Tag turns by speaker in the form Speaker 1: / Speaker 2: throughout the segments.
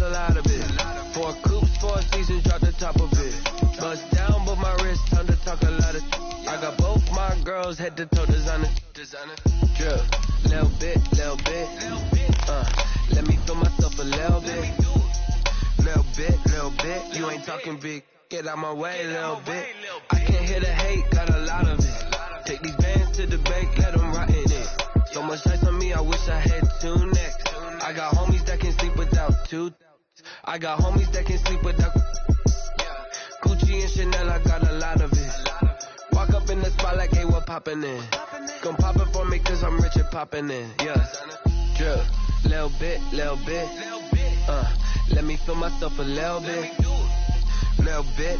Speaker 1: a lot of it. 4 coops, 4 seasons, drop the top of it. Bust down, but my wrist, time to talk a lot of. I got both my girls head to toe designer. Drill, little bit. Let me feel myself a little bit. Little bit. You ain't talking big. Get out my way, little bit. I can't hear the hate, got a lot of it. Take these bands to the bank, let them rot in it. So much ice on me, I wish I had 2 necks. I got homies that can sleep without 2. I got homies that can sleep without Gucci and Chanel, I got a lot of it. Walk up in the spot like, hey, what poppin' in? Gon' pop it for me cause I'm rich and poppin' in, yeah. Drill, little bit. Let me feel myself a little bit. Little bit.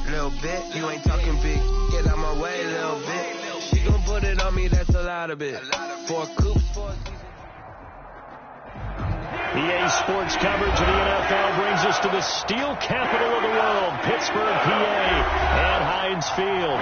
Speaker 1: You ain't talking big. Get out my way, little bit. She gon' put it on me, that's a lot of it. 4 coops, 4 seasons.
Speaker 2: EA Sports coverage of the NFL brings us to the steel capital of the world, Pittsburgh, PA, and Heinz Field.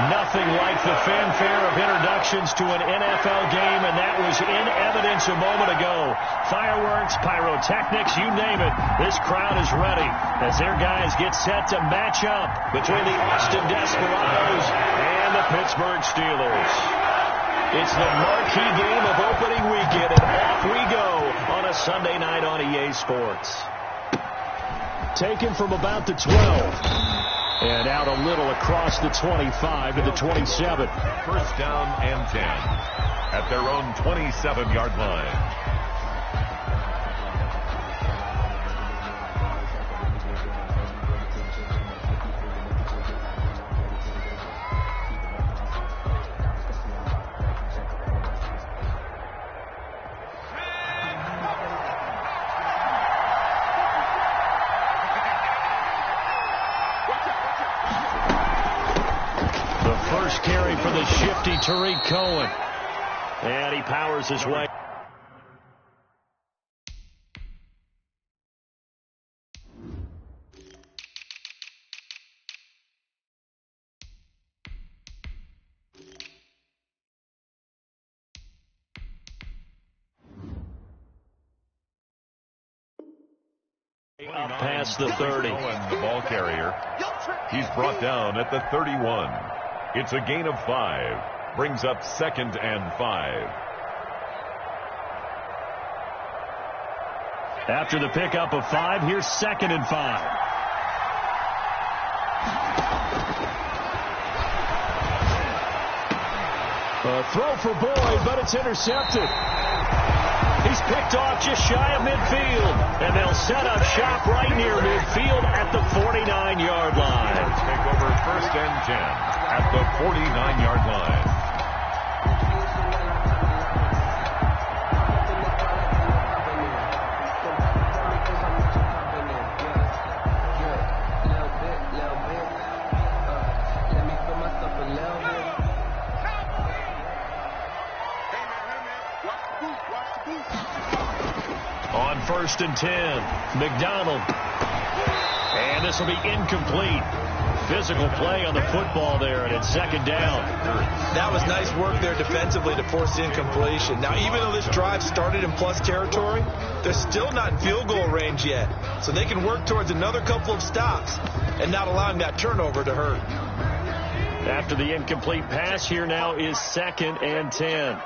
Speaker 2: Nothing like the fanfare of introductions to an NFL game, and that was in evidence a moment ago. Fireworks, pyrotechnics, you name it. This crowd is ready as their guys get set to match up between the Austin Desperados and the Pittsburgh Steelers. It's the marquee game of opening weekend, and off we go on a Sunday night on EA Sports. Taken from about the 12. And out a little across the 25 to the 27.
Speaker 3: First down and 10 at their own 27-yard line.
Speaker 2: Carry for the shifty Tariq Cohen. And he powers his way. Up past the 30.
Speaker 3: The ball carrier. He's brought down at the 31. It's a gain of 5. Brings up 2nd and 5.
Speaker 2: After the pickup of 5, here's 2nd and 5. A throw for Boyd, but it's intercepted. He's picked off just shy of midfield, and they'll set up shop right near midfield at the 49-yard line.
Speaker 3: Take over 1st and 10 at the 49-yard line.
Speaker 2: On 1st and 10, McDonald. And this will be incomplete. Physical play on the football there, and it's 2nd down.
Speaker 4: That was nice work there defensively to force the incompletion. Now, even though this drive started in plus territory, they're still not in field goal range yet. So they can work towards another couple of stops and not allowing that turnover to hurt.
Speaker 2: After the incomplete pass, here now is 2nd and 10.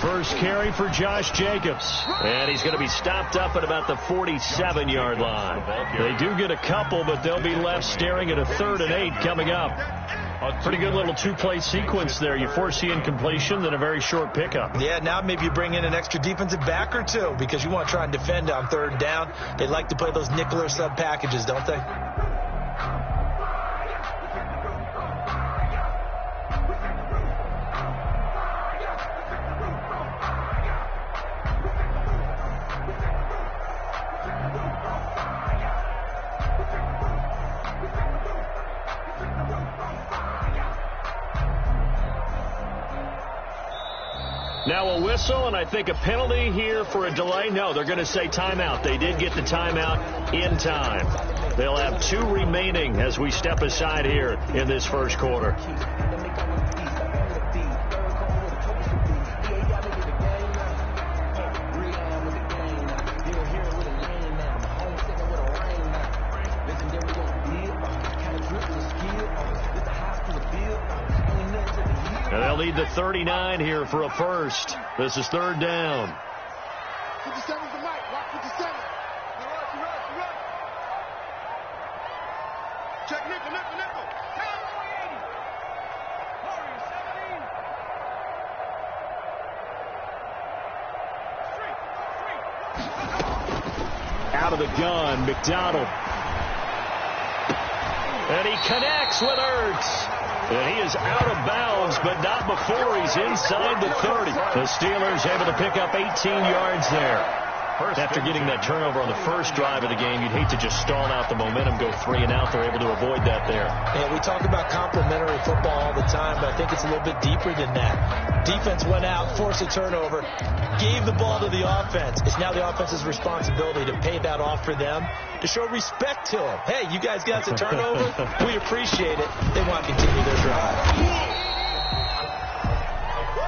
Speaker 2: First carry for Josh Jacobs. And he's going to be stopped up at about the 47-yard line. They do get a couple, but they'll be left staring at a 3rd and 8 coming up. A pretty good little 2-play sequence there. You force the incompletion, then a very short pickup.
Speaker 4: Yeah, now maybe you bring in an extra defensive back or 2 because you want to try and defend on 3rd down. They like to play those nickel or sub packages, don't they?
Speaker 2: Now a whistle, and I think a penalty here for a delay. No, they're going to say timeout. They did get the timeout in time. They'll have 2 remaining as we step aside here in this first quarter. need the 39 here for a first. This is third down.
Speaker 5: 57's the mic. Watch 57. Check nickel.
Speaker 2: Out of the gun, McDonald. And he connects with Ertz. And he is out of bounds, but not before he's inside the 30. The Steelers able to pick up 18 yards there. After getting that turnover on the first drive of the game, you'd hate to just stall out the momentum, go 3 and out. They're able to avoid that there.
Speaker 4: Yeah, we talk about complementary football all the time, but I think it's a little bit deeper than that. Defense went out, forced a turnover, gave the ball to the offense. It's now the offense's responsibility to pay that off for them, to show respect to them. Hey, you guys got the turnover. We appreciate it. They want to continue their drive.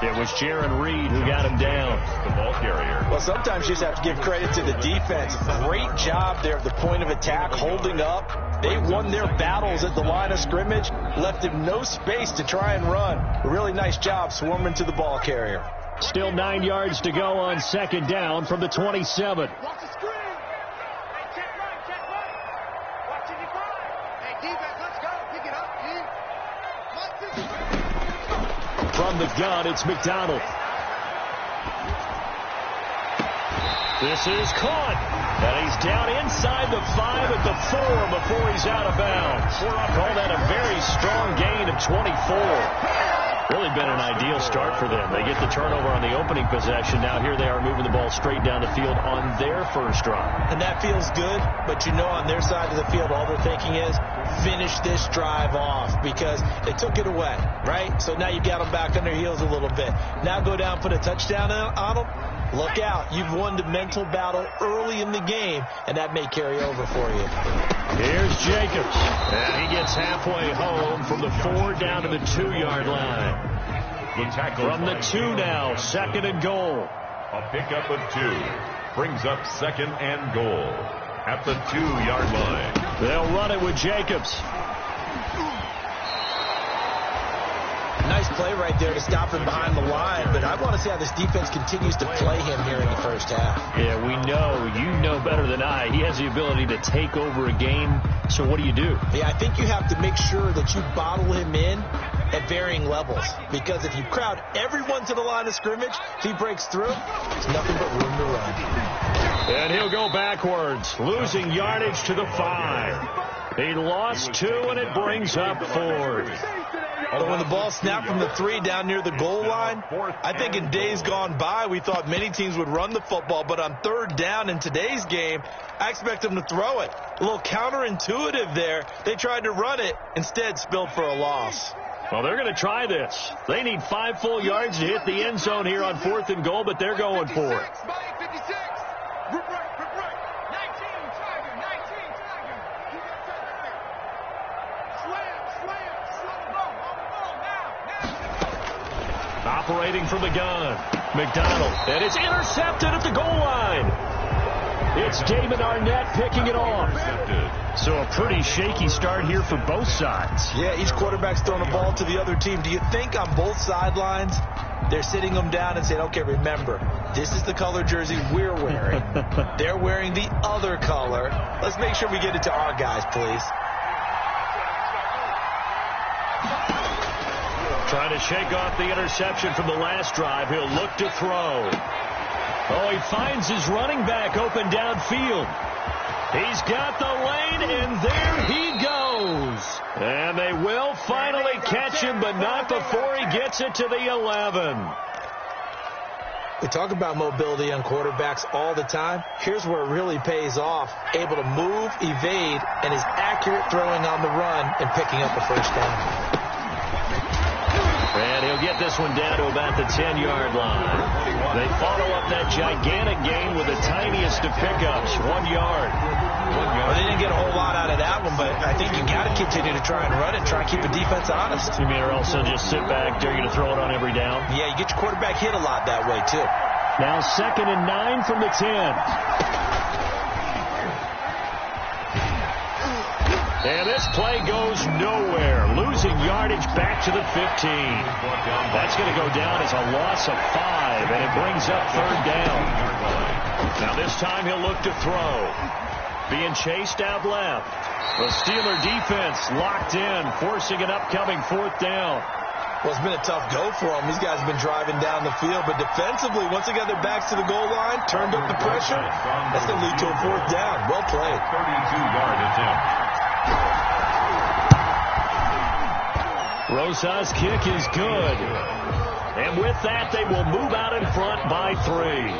Speaker 2: It was Jaron Reed who got him down.
Speaker 3: The ball carrier.
Speaker 4: Well, sometimes you just have to give credit to the defense. Great job there at the point of attack, holding up. They won their battles at the line of scrimmage, left him no space to try and run. A really nice job swarming to the ball carrier.
Speaker 2: Still 9 yards to go on second down from the 27.
Speaker 5: Watch the screen. Hey, check right. Watch it, hey, defense, let's go. Pick it up,
Speaker 2: From the gun, it's McDonald. This is caught. And he's down inside the 5 at the 4 before he's out of bounds. Call that a very strong gain of 24. Really been an ideal start for them. They get the turnover on the opening possession. Now here they are moving the ball straight down the field on their first drive.
Speaker 4: And that feels good, but you know on their side of the field all they're thinking is finish this drive off because they took it away, right? So now you got them back on their heels a little bit. Now go down, put a touchdown on them. Look out. You've won the mental battle early in the game, and that may carry over for you.
Speaker 2: Here's Jacobs. And he gets halfway home from the 4 down to the 2-yard line.
Speaker 3: The tackle
Speaker 2: from the 2 now, second and goal.
Speaker 3: A pickup of 2 brings up second and goal at the 2-yard line.
Speaker 2: They'll run it with Jacobs.
Speaker 4: Nice play right there to stop him behind the line, but I want to see how this defense continues to play him here in the first half.
Speaker 2: Yeah, we know. You know better than I. He has the ability to take over a game, so what do you do?
Speaker 4: Yeah, I think you have to make sure that you bottle him in at varying levels, because if you crowd everyone to the line of scrimmage, if he breaks through, there's nothing but room to run.
Speaker 2: And he'll go backwards, losing yardage to the 5. He lost 2, and it brings up 4.
Speaker 4: Although when the ball snapped from the 3 down near the goal line, I think in days gone by, we thought many teams would run the football, but on 3rd down in today's game, I expect them to throw it. A little counterintuitive there. They tried to run it, instead spilled for a loss.
Speaker 2: Well, they're going to try this. They need 5 full yards to hit the end zone here on 4th and goal, but they're going for it. Operating from the gun, McDonald, and it's intercepted at the goal line. It's Damon Arnett picking it off. So a pretty shaky start here for both sides.
Speaker 4: Yeah, each quarterback's throwing a ball to the other team. Do you think on both sidelines they're sitting them down and saying, okay, remember, this is the color jersey we're wearing. They're wearing the other color. Let's make sure we get it to our guys, please.
Speaker 2: Trying to shake off the interception from the last drive. He'll look to throw. Oh, he finds his running back open downfield. He's got the lane, and there he goes. And they will finally catch him, but not before he gets it to the 11.
Speaker 4: We talk about mobility on quarterbacks all the time. Here's where it really pays off. Able to move, evade, and is accurate throwing on the run and picking up a first down.
Speaker 2: And he'll get this one down to about the 10-yard line. They follow up that gigantic gain with the tiniest of pickups, 1 yard.
Speaker 4: Well, they didn't get a whole lot out of that one, but I think you got to continue to try and run it, try and keep the defense honest.
Speaker 2: You mean, or else they'll just sit back, dare you to throw it on every down?
Speaker 4: Yeah, you get your quarterback hit a lot that way, too.
Speaker 2: Now 2nd and 9 from the 10. And this play goes nowhere. Losing yardage back to the 15. That's going to go down as a loss of 5, and it brings up 3rd down. Now this time he'll look to throw. Being chased out left. The Steeler defense locked in, forcing an upcoming 4th down.
Speaker 4: Well, it's been a tough go for them. These guys have been driving down the field, but defensively, once they got their backs to the goal line, turned up the pressure, that's going to lead to a 4th down. Well played.
Speaker 3: 32-yard attempt.
Speaker 2: Rosa's kick is good. And with that, they will move out in front by 3.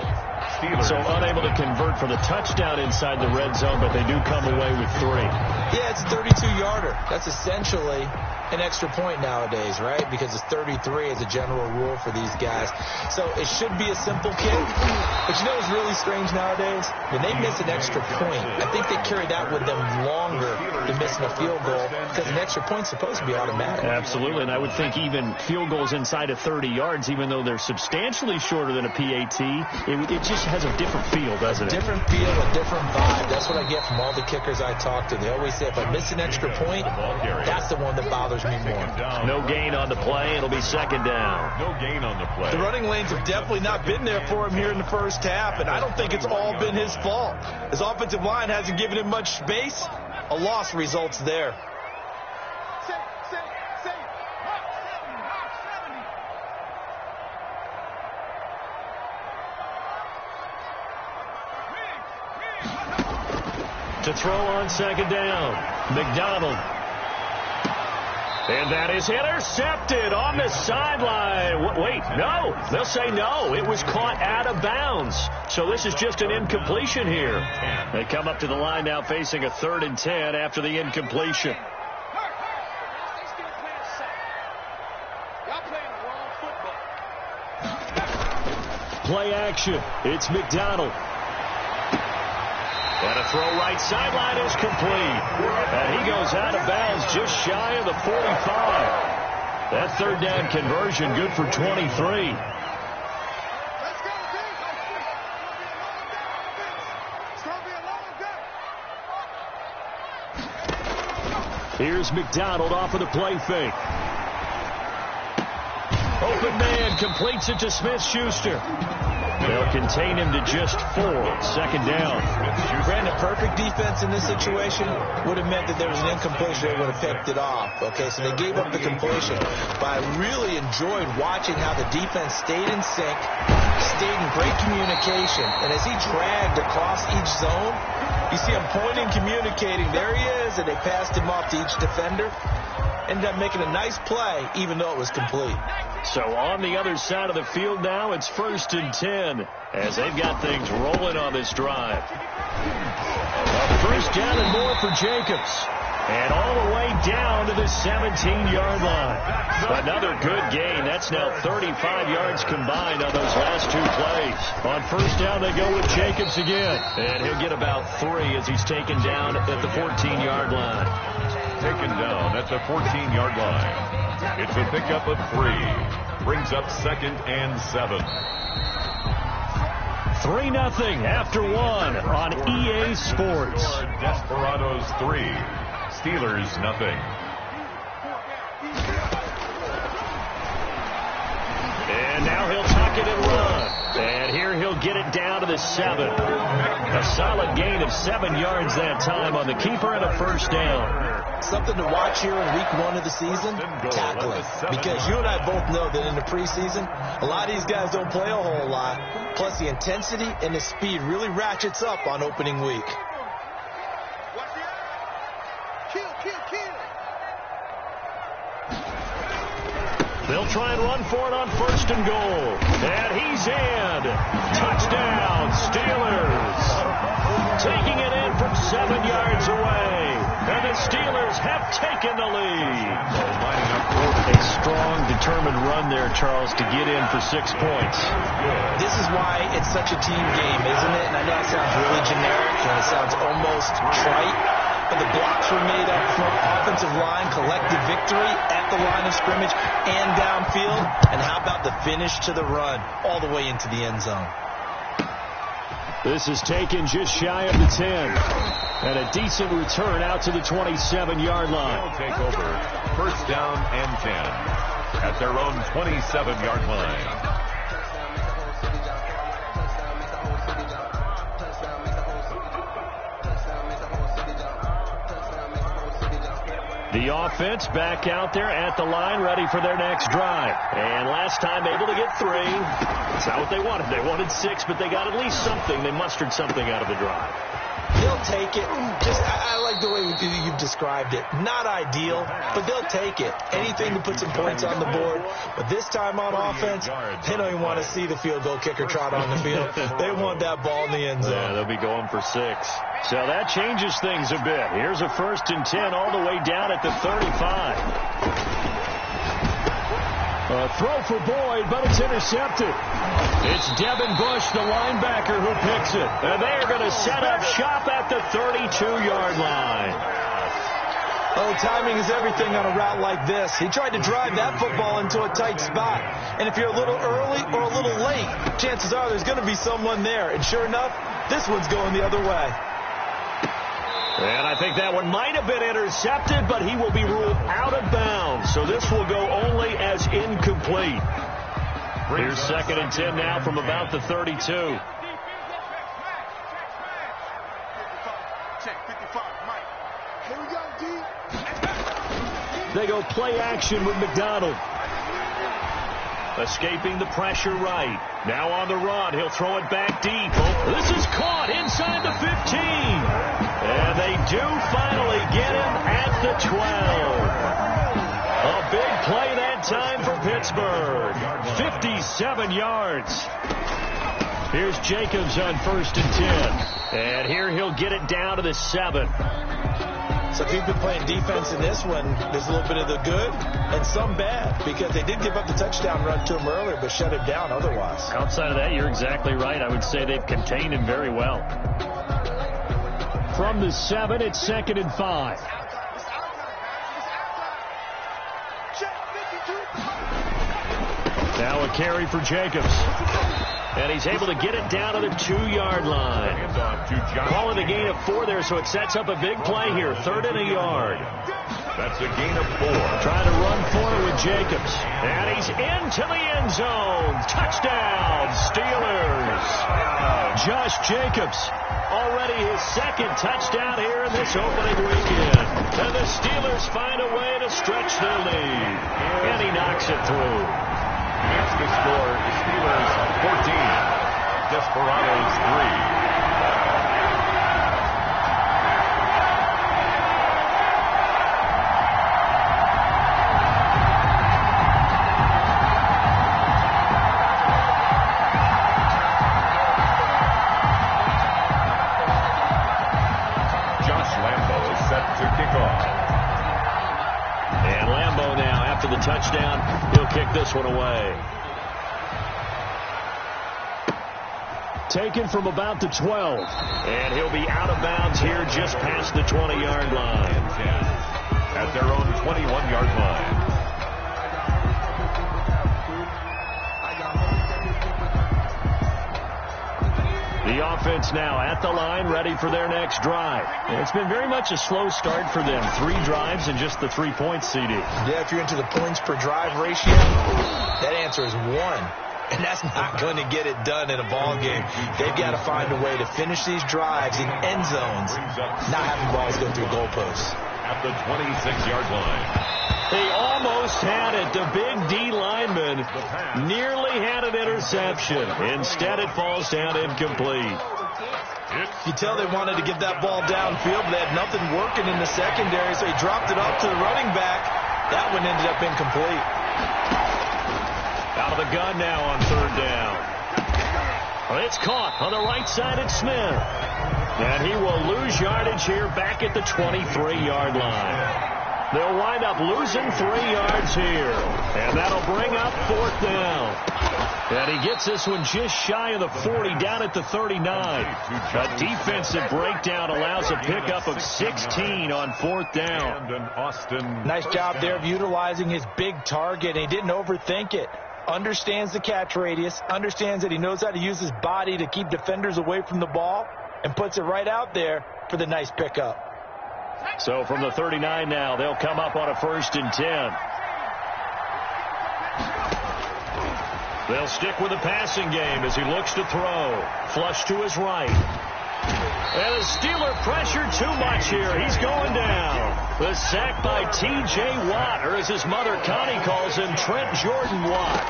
Speaker 2: So unable to convert for the touchdown inside the red zone, but they do come away with 3.
Speaker 4: Yeah, it's a 32-yarder. That's essentially an extra point nowadays, right? Because it's 33 as a general rule for these guys. So it should be a simple kick. But you know what's really strange nowadays? When they miss an extra point, I think they carry that with them longer than missing a field goal because an extra point's supposed to be automatic.
Speaker 2: Absolutely, and I would think even field goals inside of 30 yards, even though they're substantially shorter than a PAT, it just has a different feel, doesn't it?
Speaker 4: Different feel, a different vibe. That's what I get from all the kickers I talk to. They always say, if I miss an extra point, that's the one that bothers me more.
Speaker 2: No gain on the play. It'll be 2nd down.
Speaker 3: No gain on the play.
Speaker 4: The running lanes have definitely not been there for him here in the first half, and I don't think it's all been his fault. His offensive line hasn't given him much space. A loss results there.
Speaker 2: To throw on 2nd down, McDonald. And that is intercepted on the sideline. Wait, no. They'll say no. It was caught out of bounds. So this is just an incompletion here. They come up to the line now facing a 3rd and 10 after the incompletion. Play action. It's McDonald. And a throw right sideline is complete. And he goes out of bounds just shy of the 45. That 3rd down conversion good for 23. Here's McDonald off of the play fake. Open man completes it to Smith-Schuster. They'll contain him to just 4. 2nd down.
Speaker 4: Brandon, perfect defense in this situation would have meant that there was an incompletion. They would have picked it off. Okay, so they gave up the completion. But I really enjoyed watching how the defense stayed in sync, stayed in great communication. And as he dragged across each zone, you see him pointing, communicating. There he is, and they passed him off to each defender. Ended up making a nice play, even though it was complete.
Speaker 2: So on the other side of the field now, it's 1st and 10 as they've got things rolling on this drive. A 1st down and more for Jacobs. And all the way down to the 17-yard line. Another good gain. That's now 35 yards combined on those last 2 plays. On 1st down, they go with Jacobs again. And he'll get about 3 as he's taken down at the 14-yard line.
Speaker 3: Taken down at the 14-yard line. It's a pickup of 3. Brings up 2nd and 7.
Speaker 2: 3-0 after 1 on EA Sports.
Speaker 3: Desperados 3. Steelers nothing.
Speaker 2: And now he'll tuck it and run. And here he'll get it down to the 7. A solid gain of 7 yards that time on the keeper and a 1st down.
Speaker 4: Something to watch here in week 1 of the season, tackling. Because you and I both know that in the preseason, a lot of these guys don't play a whole lot. Plus the intensity and the speed really ratchets up on opening week.
Speaker 2: They'll try and run for it on 1st and goal. And he's in. Touchdown, Steelers. Taking it in from 7 yards away. And the Steelers have taken the lead. A strong, determined run there, Charles, to get in for 6 points.
Speaker 4: This is why it's such a team game, isn't it? And I know it sounds really generic and it sounds almost trite. But the blocks were made up front, offensive line, collective victory at the line of scrimmage and downfield. And how about the finish to the run all the way into the end zone?
Speaker 2: This is taken just shy of the 10. And a decent return out to the 27-yard line.
Speaker 3: They'll take over 1st down and 10 at their own 27-yard line.
Speaker 2: The offense back out there at the line, ready for their next drive. And last time able to get 3. That's not what they wanted. They wanted 6, but they got at least something. They mustered something out of the drive.
Speaker 4: They'll take it. I like the way you've described it. Not ideal, but they'll take it. Anything to put some points on the board. But this time on offense, they don't even want to see the field goal kicker trot on the field. They want that ball in the end zone.
Speaker 2: Yeah, they'll be going for 6. So that changes things a bit. Here's a 1st and 10 all the way down at the 35. A throw for Boyd, but it's intercepted. It's Devin Bush, the linebacker, who picks it. And they are going to set up shop at the 32-yard line.
Speaker 4: Oh, timing is everything on a route like this. He tried to drive that football into a tight spot. And if you're a little early or a little late, chances are there's going to be someone there. And sure enough, this one's going the other way.
Speaker 2: And I think that one might have been intercepted, but he will be ruled out of bounds. So this will go only as incomplete. Here's 2nd and 10 now from about the 32. They go play action with McDonald. Escaping the pressure right. Now on the run. He'll throw it back deep. Oh, this is caught inside the 15. And they do finally get him at the 12. A big play that time for Pittsburgh. 57 yards. Here's Jacobs on 1st and 10. And here he'll get it down to the 7.
Speaker 4: So if you've been playing defense in this one, there's a little bit of the good and some bad, because they did give up the touchdown run to him earlier, but shut him down otherwise.
Speaker 2: Outside of that, you're exactly right. I would say they've contained him very well. From the 7, it's 2nd and 5. Now a carry for Jacobs. And he's able to get it down to the 2-yard line. Calling a gain of 4 there, so it sets up a big play here. 3rd and a yard.
Speaker 3: That's a gain of 4.
Speaker 2: Trying to run for it with Jacobs. And he's into the end zone. Touchdown, Steelers. Josh Jacobs, already his 2nd touchdown here in this opening weekend. And the Steelers find a way to stretch their lead. And he knocks it through.
Speaker 3: Makes the score, the Steelers 14, Desperados 3. Josh Lambo is set to kick off.
Speaker 2: And Lambo now, after the touchdown, he'll kick this one away. Taken from about the 12. And he'll be out of bounds here just past the 20-yard line.
Speaker 3: At their own 21-yard line.
Speaker 2: The offense now at the line, ready for their next drive. And it's been very much a slow start for them. 3 drives and just the 3 points, CD.
Speaker 4: Yeah, if you're into the points per drive ratio, that answer is 1. And that's not going to get it done in a ball game. They've got to find a way to finish these drives in end zones, not having balls go through goalposts.
Speaker 3: At the 26-yard line.
Speaker 2: They almost had it. The big D lineman nearly had an interception. Instead, it falls down incomplete.
Speaker 4: You tell they wanted to get that ball downfield, but they had nothing working in the secondary, so he dropped it off to the running back. That one ended up incomplete.
Speaker 2: Out of the gun now on 3rd down. It's caught on the right side at Smith. And he will lose yardage here back at the 23-yard line. They'll wind up losing 3 yards here. And that'll bring up 4th down. And he gets this one just shy of the 40, down at the 39. A defensive breakdown allows a pickup of 16 on 4th down.
Speaker 4: Nice job there of utilizing his big target. He didn't overthink it. understands the catch radius, understands that he knows how to use his body to keep defenders away from the ball, and puts it right out there for the nice pickup.
Speaker 2: So from the 39 now, they'll come up on a 1st and 10. They'll stick with the passing game as he looks to throw. Flush to his right. And the Steeler pressure too much here. He's going down. The sack by T.J. Watt, or as his mother Connie calls him, Trent Jordan Watt.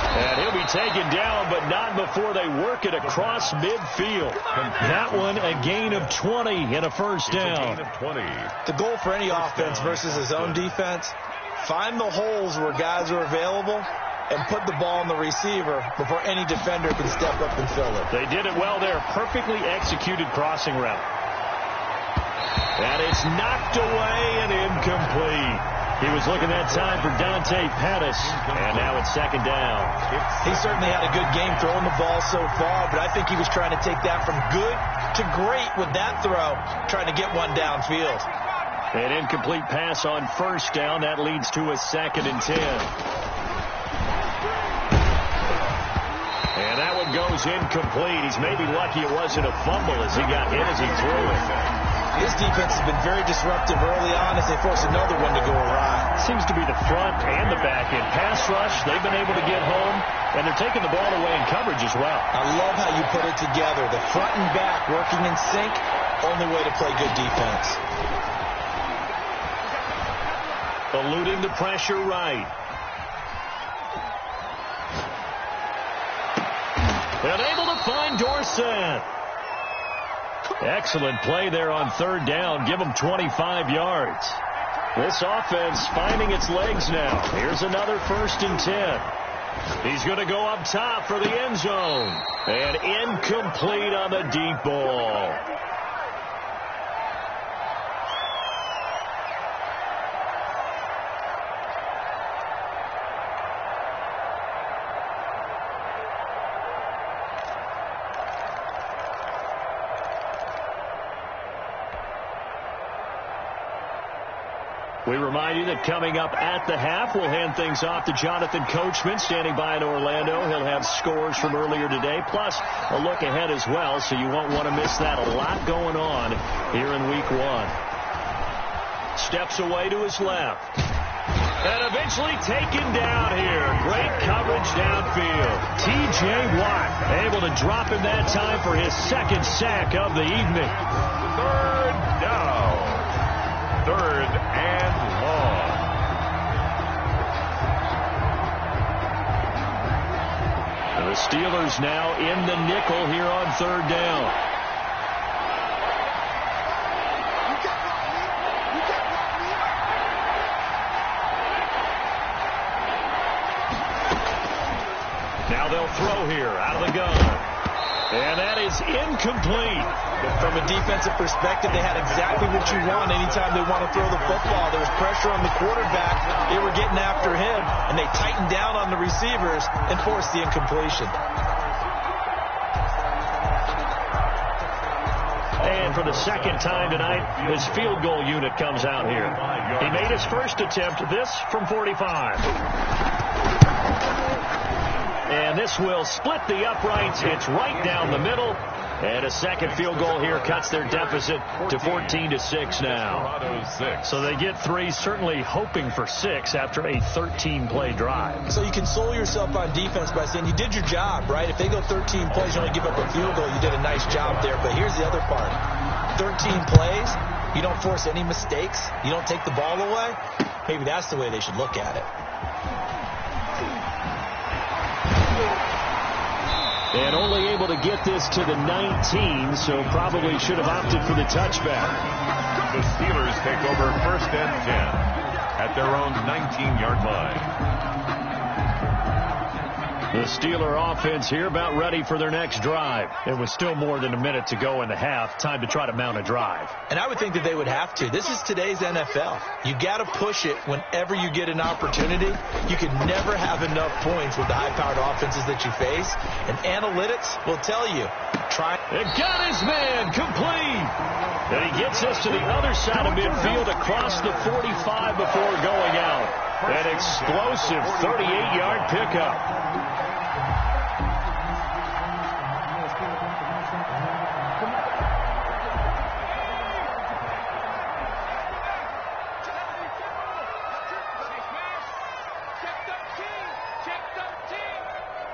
Speaker 2: And he'll be taken down, but not before they work it across midfield. That one a gain of 20 and a 1st down.
Speaker 4: The goal for any offense versus his own defense, find the holes where guys are available and put the ball on the receiver before any defender can step up and fill it.
Speaker 2: They did it well there. Perfectly executed crossing route. And it's knocked away and incomplete. He was looking that time for Dante Pettis, and now it's 2nd down.
Speaker 4: He certainly had a good game throwing the ball so far, but I think he was trying to take that from good to great with that throw, trying to get one downfield.
Speaker 2: An incomplete pass on 1st down. That leads to a 2nd and 10. And that one goes incomplete. He's maybe lucky it wasn't a fumble as he got hit as he threw it.
Speaker 4: This defense has been very disruptive early on as they force another one to go awry.
Speaker 2: Seems to be the front and the back end. Pass rush, they've been able to get home, and they're taking the ball away in coverage as well.
Speaker 4: I love how you put it together. The front and back working in sync, only way to play good defense.
Speaker 2: Eluding the pressure right. And able to find Dorsett. Excellent play there on 3rd down. Give them 25 yards. This offense finding its legs now. Here's another 1st and 10. He's going to go up top for the end zone. And incomplete on the deep ball. We remind you that coming up at the half, we'll hand things off to Jonathan Coachman, standing by in Orlando. He'll have scores from earlier today, plus a look ahead as well, so you won't want to miss that. A lot going on here in Week 1. Steps away to his left. And eventually taken down here. Great coverage downfield. T.J. Watt able to drop him that time for his 2nd sack of the evening.
Speaker 3: 3rd down. 3rd and long.
Speaker 2: And the Steelers now in the nickel here on 3rd down. Now they'll throw here out of the gun. And that is incomplete.
Speaker 4: From a defensive perspective, they had exactly what you want anytime they want to throw the football. There was pressure on the quarterback. They were getting after him, and they tightened down on the receivers and forced the incompletion.
Speaker 2: And for the 2nd time tonight, his field goal unit comes out here. He made his 1st attempt, this from 45. And this will split the uprights. It's right down the middle. And a 2nd field goal here cuts their deficit to 14-6 now. So they get 3, certainly hoping for 6 after a 13-play drive.
Speaker 4: So you console yourself on defense by saying you did your job, right? If they go 13 plays, you only give up a field goal, you did a nice job there. But here's the other part. 13 plays, you don't force any mistakes, you don't take the ball away. Maybe that's the way they should look at it.
Speaker 2: And only able to get this to the 19, so probably should have opted for the touchback.
Speaker 3: The Steelers take over 1st and 10 at their own 19-yard line.
Speaker 2: The Steeler offense here about ready for their next drive. It was still more than a minute to go in the half. Time to try to mount a drive.
Speaker 4: And I would think that they would have to. This is today's NFL. You got to push it whenever you get an opportunity. You can never have enough points with the high-powered offenses that you face. And analytics will tell you.
Speaker 2: It got his man complete. And he gets us to the other side of midfield across the 45 before going out. An explosive 38-yard pickup.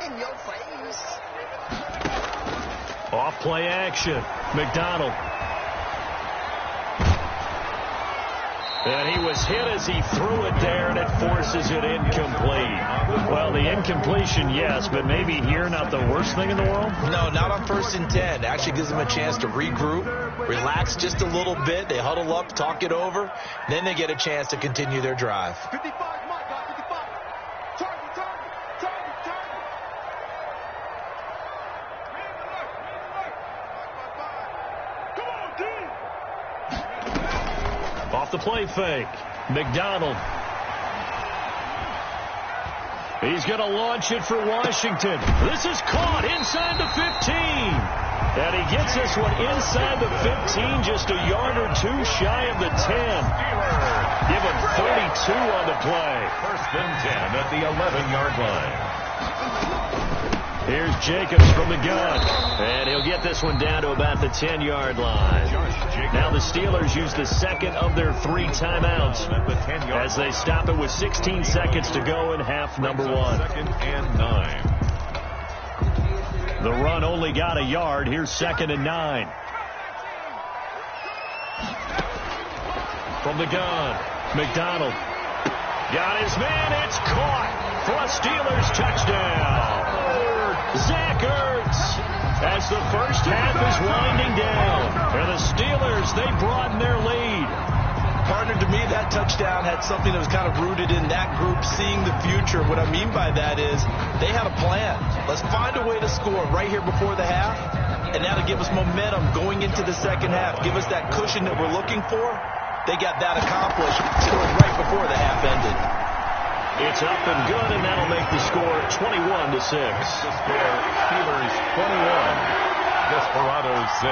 Speaker 1: In your face.
Speaker 2: Off play action. McDonald. And he was hit as he threw it there, and it forces it incomplete. Well, the incompletion, yes, but maybe here not the worst thing in the world?
Speaker 4: No, not on 1st and 10. Actually gives them a chance to regroup, relax just a little bit. They huddle up, talk it over. Then they get a chance to continue their drive.
Speaker 5: 55, my God, 55. Target. Come on, D.
Speaker 2: Off the play fake. McDonald. He's going to launch it for Washington. This is caught inside the 15. And he gets this one inside the 15, just a yard or two shy of the 10. Give him 32 on the play.
Speaker 3: 1st and 10 at the 11-yard line.
Speaker 2: Here's Jacobs from the gun. And he'll get this one down to about the 10-yard line. Now the Steelers use the second of their 3 timeouts as they stop it with 16 seconds to go in half number 1.
Speaker 3: 2nd and 9.
Speaker 2: The run only got a yard. Here's 2nd and 9. From the gun, McDonald. Got his man. It's caught for a Steelers touchdown. Zach Ertz, as the first half is winding down. And the Steelers, they broaden their lead.
Speaker 4: Partner, to me, that touchdown had something that was kind of rooted in that group seeing the future. What I mean by that is they had a plan. Let's find a way to score right here before the half, and that'll give us momentum going into the second half. Give us that cushion that we're looking for. They got that accomplished, scored right before the half ended.
Speaker 2: It's up and good, and that'll make the score 21-6.
Speaker 3: The score, Steelers 21, Desperados 6.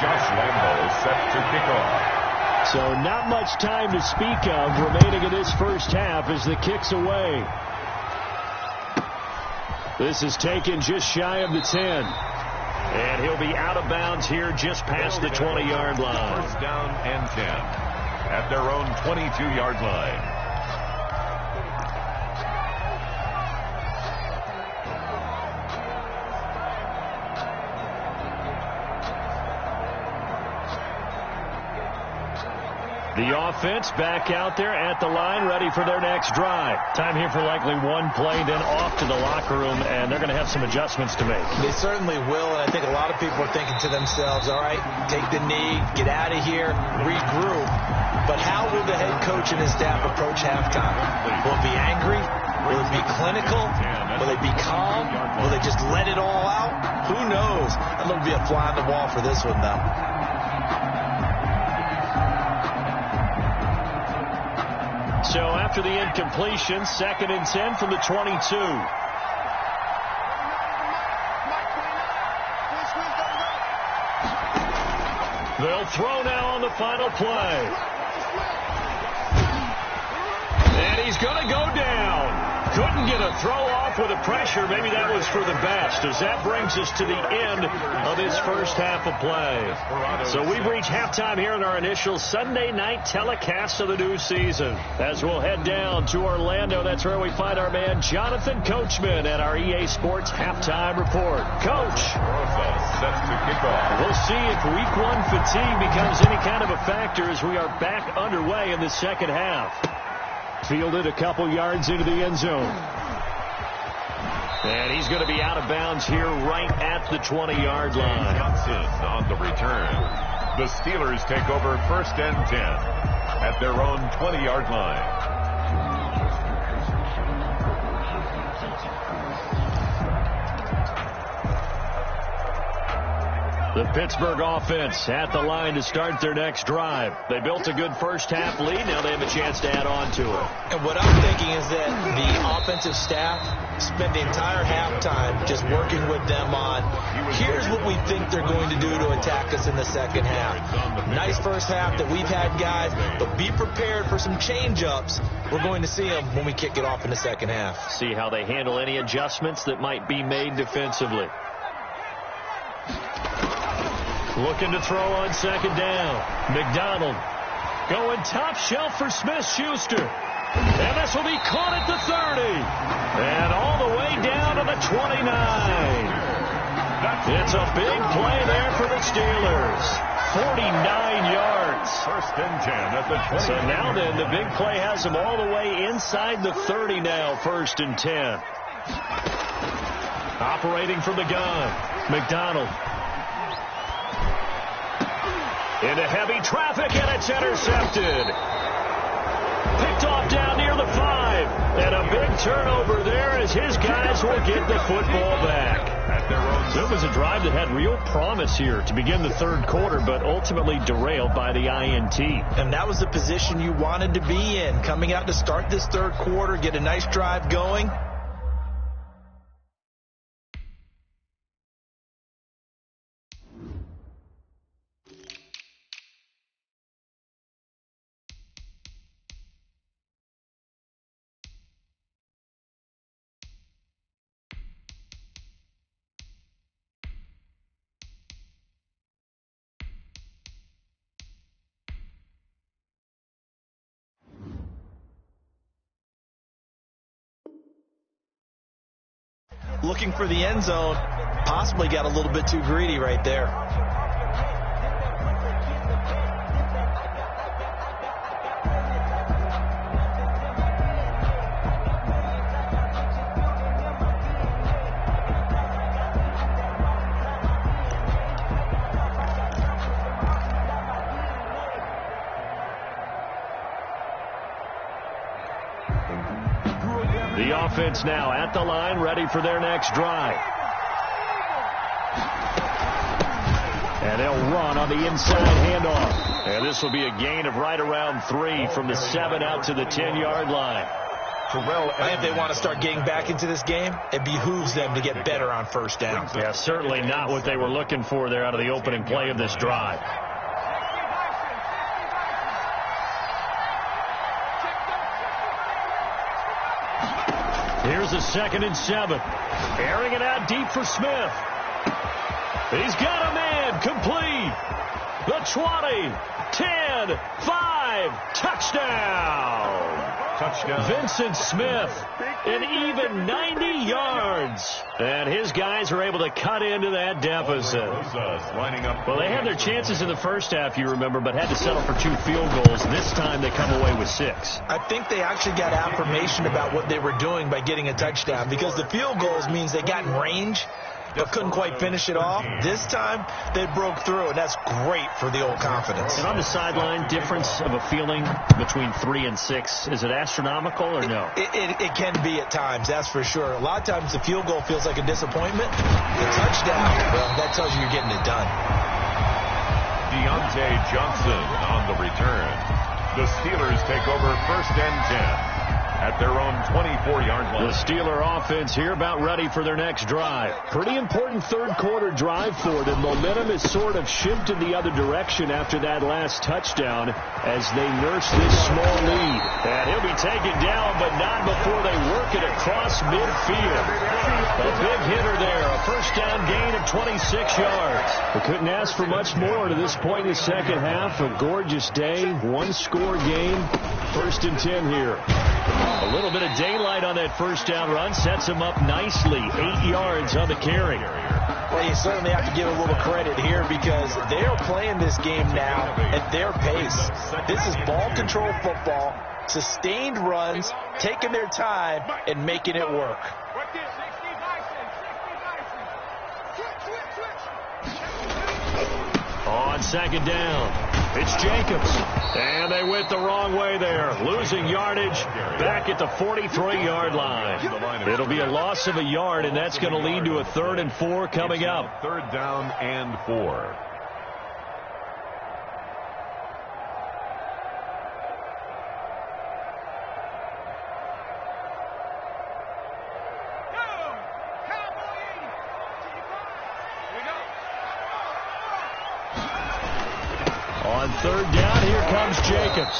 Speaker 3: Josh Lambo is set to kick off.
Speaker 2: So not much time to speak of remaining in this first half as the kick's away. This is taken just shy of the 10. And he'll be out of bounds here just past the 20-yard line.
Speaker 3: 1st down and 10 at their own 22-yard line.
Speaker 2: The offense back out there at the line, ready for their next drive. Time here for likely one play, then off to the locker room, and they're going to have some adjustments to make.
Speaker 4: They certainly will, and I think a lot of people are thinking to themselves, all right, take the knee, get out of here, regroup. But how will the head coach and his staff approach halftime? Will it be angry? Will it be clinical? Will they be calm? Will they just let it all out? Who knows? That'll be a fly on the wall for this one, though.
Speaker 2: So after the incompletion, 2nd and 10 from the 22. They'll throw now on the final play. And he's going to go down. Couldn't get a throw off with the pressure. Maybe that was for the best, as that brings us to the end of this first half of play. So we've reached halftime here in our initial Sunday night telecast of the new season. As we'll head down to Orlando, that's where we find our man Jonathan Coachman at our EA Sports Halftime Report. Coach.
Speaker 3: Set to kick off.
Speaker 2: We'll see if week 1 fatigue becomes any kind of a factor as we are back underway in the second half. Fielded a couple yards into the end zone. And he's going to be out of bounds here right at the 20-yard line.
Speaker 3: Johnson on the return. The Steelers take over 1st and 10 at their own 20-yard line.
Speaker 2: The Pittsburgh offense at the line to start their next drive. They built a good first half lead. Now they have a chance to add on to it.
Speaker 4: And what I'm thinking is that the offense offensive staff spent the entire halftime just working with them on, here's what we think they're going to do to attack us in the second half. Nice first half that we've had, guys, but be prepared for some change-ups. We're going to see them when we kick it off in the second half.
Speaker 2: See how they handle any adjustments that might be made defensively. Looking to throw on second down. McDonald going top shelf for Smith-Schuster. And this will be caught at the 30. And all the way down to the 29. It's a big play there for the Steelers. 49 yards.
Speaker 3: First and 10 at the 20.
Speaker 2: So now then, the big play has them all the way inside the 30 now, first and 10. Operating from the gun, McDonald. Into heavy traffic, and it's intercepted. Picked off down near the 5. And a big turnover there as his guys will get the football back. It was a drive that had real promise here to begin the third quarter, but ultimately derailed by the INT.
Speaker 4: And that was the position you wanted to be in, coming out to start this third quarter, get a nice drive going. Looking for the end zone, possibly got a little bit too greedy right there.
Speaker 2: The offense now at the line, ready for their next drive. And they'll run on the inside handoff. And this will be a gain of right around 3 from the 7 out to the 10-yard line.
Speaker 4: And if they want to start getting back into this game, it behooves them to get better on first down.
Speaker 2: Yeah, certainly not what they were looking for there out of the opening play of this drive. Here's a 2nd and 7. Airing it out deep for Smith. He's got a man complete. The 20, 10, 5, touchdown. Vincent Smith, an even 90 yards. And his guys are able to cut into that deficit. Well, they had their chances in the first half, you remember, but had to settle for 2 field goals. This time they come away with 6.
Speaker 4: I think they actually got affirmation about what they were doing by getting a touchdown, because the field goals means they got in range but couldn't quite finish it off. This time they broke through, and that's great for the old confidence.
Speaker 2: And on the sideline, difference of a feeling between 3 and 6, is it astronomical or no?
Speaker 4: It can be at times, that's for sure. A lot of times the field goal feels like a disappointment. The touchdown, well, that tells you you're getting it done.
Speaker 3: Deontay Johnson on the return. The Steelers take over first and 10 at their own 24-yard line.
Speaker 2: The Steeler offense here about ready for their next drive. Pretty important third quarter drive for them. Momentum has sort of shifted the other direction after that last touchdown as they nurse this small lead. And he'll be taken down, but not before they work it across midfield. A big hitter there. A first down gain of 26 yards. We couldn't ask for much more to this point in the second half. A gorgeous day. 1-score game. First and 10 here. A little bit of daylight on that first down run sets him up nicely. 8 yards on the carry.
Speaker 4: Well, you certainly have to give a little credit here because they're playing this game now at their pace. This is ball control football, sustained runs, taking their time, and making it work.
Speaker 2: On second down, it's Jacobs. And they went the wrong way there. Losing yardage back at the 43-yard line. It'll be a loss of a yard, and that's going to lead to a 3rd and 4 coming up.
Speaker 3: 3rd down and 4.
Speaker 2: On third down, here comes Jacobs.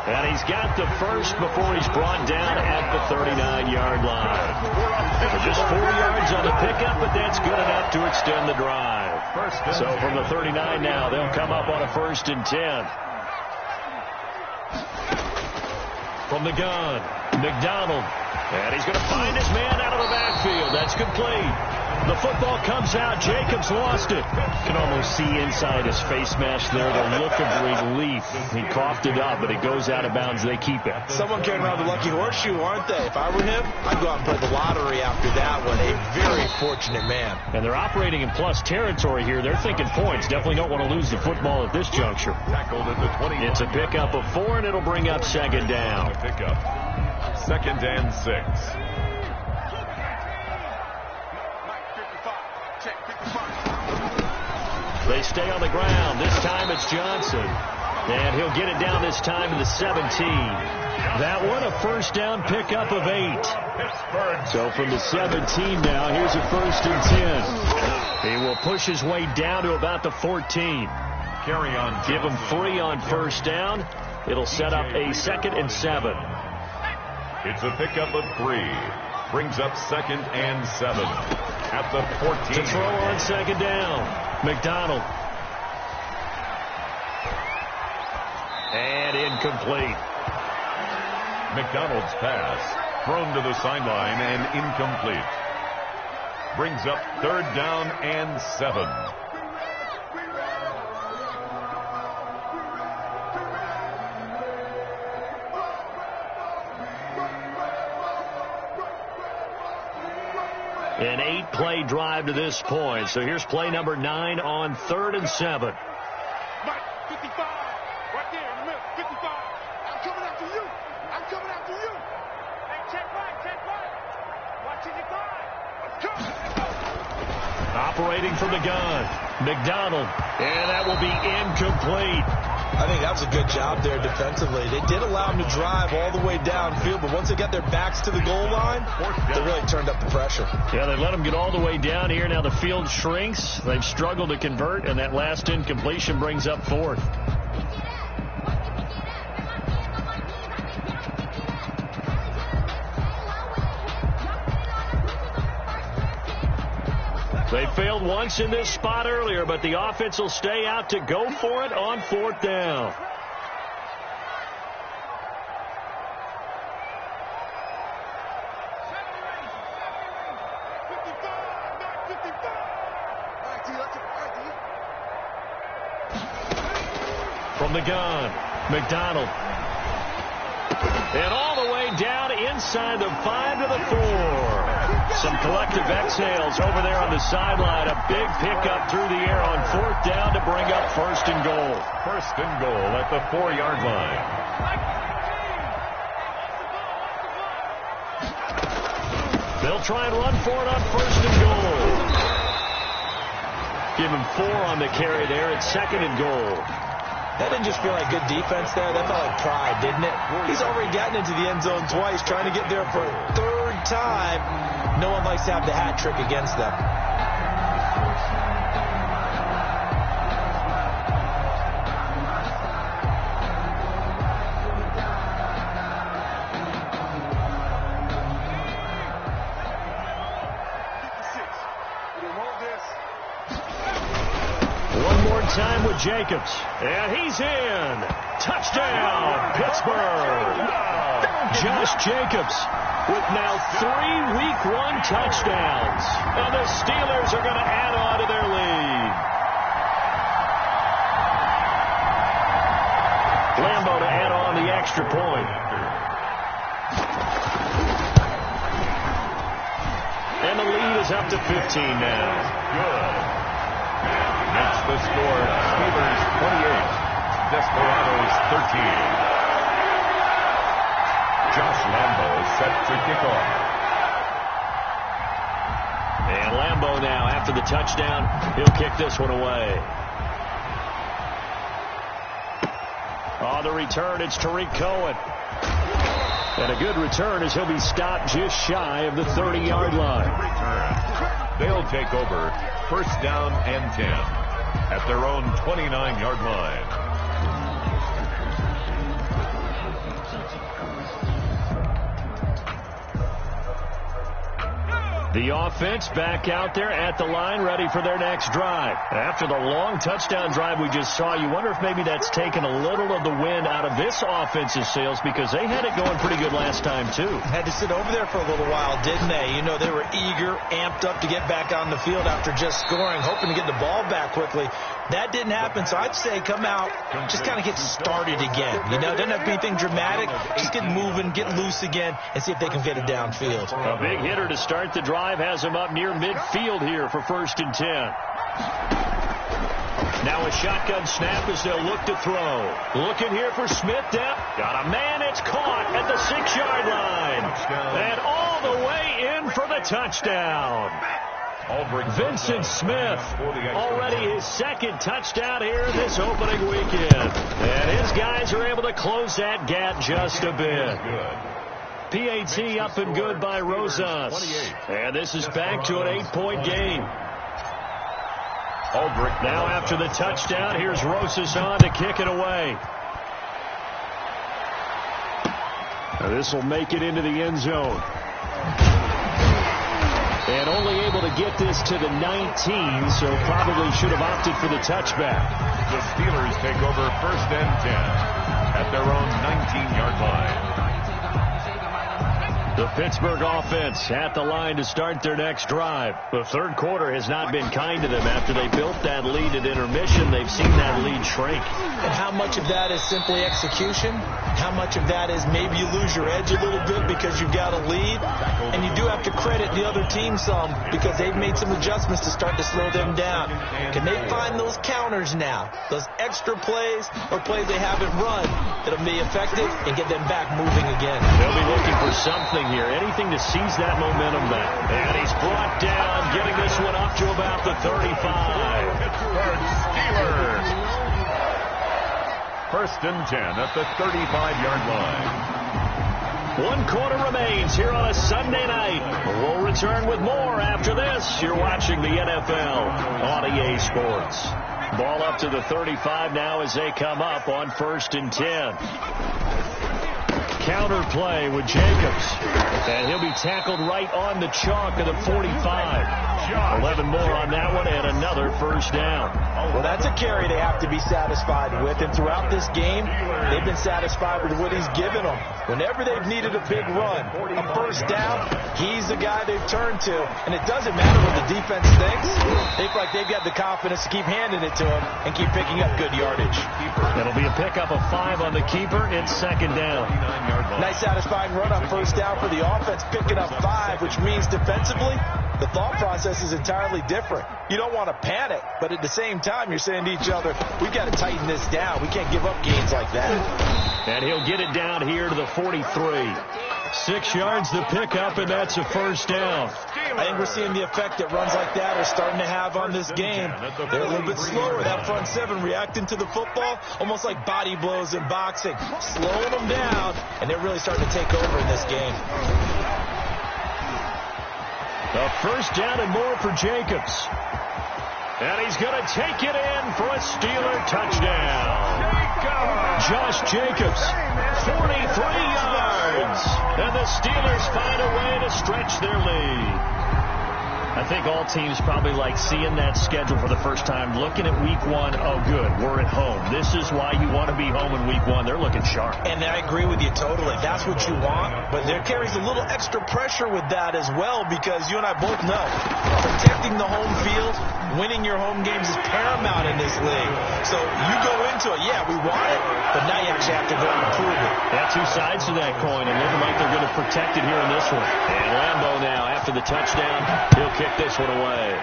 Speaker 2: And he's got the first before he's brought down at the 39-yard line. So just 4 yards on the pickup, but that's good enough to extend the drive. So from the 39 now, they'll come up on a 1st and 10. From the gun, McDonald. And he's going to find his man out of the backfield. That's complete. The football comes out. Jacobs lost it. You can almost see inside his face mask there the look of relief. He coughed it up, but it goes out of bounds. They keep it.
Speaker 4: Someone carrying around the lucky horseshoe, aren't they? If I were him, I'd go out and play the lottery after that one. A very fortunate man.
Speaker 2: And they're operating in plus territory here. They're thinking points. Definitely don't want to lose the football at this juncture.
Speaker 3: Tackled at the 20.
Speaker 2: It's a pickup of 4, and it'll bring up 2nd down.
Speaker 3: Pickup. 2nd and 6.
Speaker 2: They stay on the ground. This time it's Johnson. And he'll get it down this time to the 17. That one a 1st down pickup of 8. So from the 17 now, here's a 1st and 10. He will push his way down to about the 14.
Speaker 3: Carry on.
Speaker 2: Give him 3 on 1st down. It'll set up a 2nd and 7.
Speaker 3: It's a pickup of 3. Brings up 2nd and 7. At the 14.
Speaker 2: To throw on 2nd down. McDonald. And incomplete.
Speaker 3: McDonald's pass thrown to the sideline and incomplete. Brings up 3rd down and 7.
Speaker 2: An 8-play drive to this point. So here's play number 9 on 3rd and 7.
Speaker 5: Mike, 55. Right there in the middle. 55. I'm coming after you. I'm coming after you. Hey, check right. Watching your five. Let's go.
Speaker 2: Operating from the gun. McDonald. And that will be incomplete.
Speaker 4: I think that was a good job there defensively. They did allow them to drive all the way downfield, but once they got their backs to the goal line, they really turned up the pressure.
Speaker 2: Yeah, they let them get all the way down here. Now the field shrinks. They've struggled to convert, and that last incompletion brings up 4th. They failed once in this spot earlier, but the offense will stay out to go for it on 4th down. From the gun, McDonald. And all the way down inside the 5 to the 4. Some collective exhales over there on the sideline. A big pickup through the air on 4th down to bring up 1st and goal.
Speaker 3: 1st and goal at the 4-yard line.
Speaker 2: They'll try and run for it on 1st and goal. Give him 4 on the carry there at 2nd and goal.
Speaker 4: That didn't just feel like good defense there. That felt like pride, didn't it? He's already gotten into the end zone twice, trying to get there for a 3rd time. No one likes to have the hat trick against them.
Speaker 2: One more time with Jacobs. And he's in. Touchdown, Pittsburgh. Josh Jacobs with now 3 Week 1 touchdowns. And the Steelers are going to add on to their lead. Lambo to add on the extra point. And the lead is up to 15 now.
Speaker 3: Good. Makes the score Steelers 28, Desperados 13. Josh Lambo set to kick off.
Speaker 2: And Lambo now, after the touchdown, he'll kick this one away. On the return, it's Tariq Cohen. And a good return as he'll be stopped just shy of the 30-yard line.
Speaker 3: They'll take over 1st down and 10 at their own 29-yard line.
Speaker 2: The offense back out there at the line, ready for their next drive. After the long touchdown drive we just saw, you wonder if maybe that's taken a little of the wind out of this offense's sails, because they had it going pretty good last time, too.
Speaker 4: Had to sit over there for a little while, didn't they? You know, they were eager, amped up to get back on the field after just scoring, hoping to get the ball back quickly. That didn't happen, so I'd say come out, just kind of get started again. You know, doesn't have to be anything dramatic. Just get moving, get loose again, and see if they can get it downfield.
Speaker 2: A big hitter to start the drive has him up near midfield here for 1st and 10. Now a shotgun snap as they'll look to throw. Looking here for Smith. Got a man. It's caught at the 6-yard line. And all the way in for the touchdown. Vincent Smith, already his 2nd touchdown here this opening weekend. And his guys are able to close that gap just a bit. PAT up and good by Rosas. And this is back to an 8-point game. Now after the touchdown, here's Rosas on to kick it away. Now this will make it into the end zone. And only able to get this to the 19, so probably should have opted for the touchback.
Speaker 3: The Steelers take over 1st and 10 at their own 19-yard line.
Speaker 2: The Pittsburgh offense at the line to start their next drive. The third quarter has not been kind to them. After they built that lead at intermission, they've seen that lead shrink.
Speaker 4: And how much of that is simply execution? How much of that is maybe you lose your edge a little bit because you've got a lead? And you do have to credit the other team some, because they've made some adjustments to start to slow them down. Can they find those counters now, those extra plays or plays they haven't run that'll be effective and get them back moving again?
Speaker 2: They'll be looking for something here, anything to seize that momentum back. And he's brought down, getting this one up to about the 35.
Speaker 3: Pittsburgh Steelers. 1st and 10 at the 35-yard line.
Speaker 2: 1 quarter remains here on a Sunday night. We'll return with more after this. You're watching the NFL on EA Sports. Ball up to the 35 now as they come up on 1st and 10. Counter play with Jacobs. And he'll be tackled right on the chalk of the 45. 11 more on that one and another 1st down.
Speaker 4: Well, that's a carry they have to be satisfied with. And throughout this game, they've been satisfied with what he's given them. Whenever they've needed a big run, a 1st down, he's the guy they've turned to. And it doesn't matter what the defense thinks. They feel like they've got the confidence to keep handing it to him and keep picking up good yardage.
Speaker 2: It'll be a pickup of 5 on the keeper. It's 2nd down.
Speaker 4: Nice satisfying run on 1st down for the offense, picking up 5, which means defensively, the thought process is entirely different. You don't want to panic, but at the same time, you're saying to each other, we've got to tighten this down. We can't give up gains like that.
Speaker 2: And he'll get it down here to the 43. 6 yards the pickup, and that's a 1st down.
Speaker 4: I think we're seeing the effect that runs like that are starting to have on this game. They're a little bit slower. That front 7 reacting to the football, almost like body blows in boxing, slowing them down, and they're really starting to take over in this game.
Speaker 2: A 1st down and more for Jacobs. And he's going to take it in for a Steeler touchdown. Josh Jacobs, 43 yards. And the Steelers find a way to stretch their lead. I think all teams probably like seeing that schedule for the first time, looking at week 1. Oh, good, we're at home. This is why you want to be home in week 1. They're looking sharp.
Speaker 4: And I agree with you totally. That's what you want. But there carries a little extra pressure with that as well, because you and I both know protecting the home field, winning your home games is paramount in this league. So you go into it, yeah, we want it, but now you actually have to go and prove it.
Speaker 2: Yeah, 2 sides to that coin, and looking like they're going to protect it here in this one. And Lambeau now, after the touchdown, he'll kick this one away.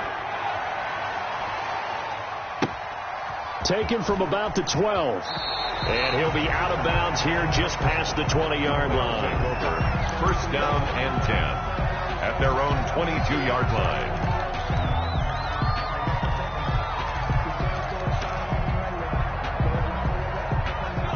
Speaker 2: Taken from about the 12. And he'll be out of bounds here just past the 20-yard line.
Speaker 3: 1st down and 10 at their own 22-yard line.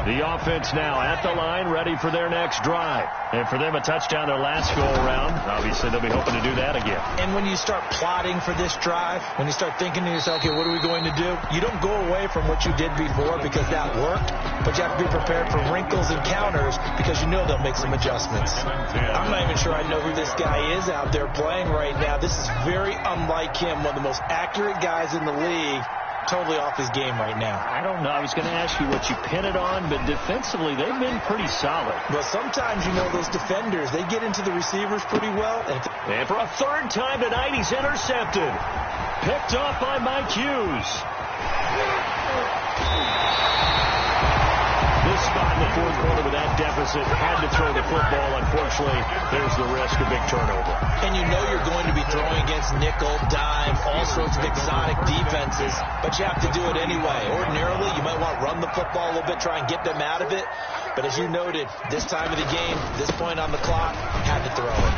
Speaker 2: The offense now at the line, ready for their next drive. And for them, a touchdown their last go-around. Obviously, they'll be hoping to do that again.
Speaker 4: And when you start plotting for this drive, when you start thinking to yourself, okay, what are we going to do? You don't go away from what you did before because that worked, but you have to be prepared for wrinkles and counters because you know they'll make some adjustments. I'm not even sure I know who this guy is out there playing right now. This is very unlike him, one of the most accurate guys in the league. Totally off his game right now.
Speaker 2: I don't know. I was going to ask you what you pin it on, but defensively, they've been pretty solid.
Speaker 4: Well, sometimes, you know, those defenders, they get into the receivers pretty well.
Speaker 2: And for a third time tonight, he's intercepted. Picked off by Mike Hughes. This spot in the fourth quarter with that deficit, had to throw the football. Unfortunately, there's the risk of big turnover.
Speaker 4: And you know you're going to be throwing against nickel, dime, all sorts of exotic defenses, but you have to do it anyway. Ordinarily, you might want to run the football a little bit, try and get them out of it. But as you noted, this time of the game, this point on the clock, had to throw it.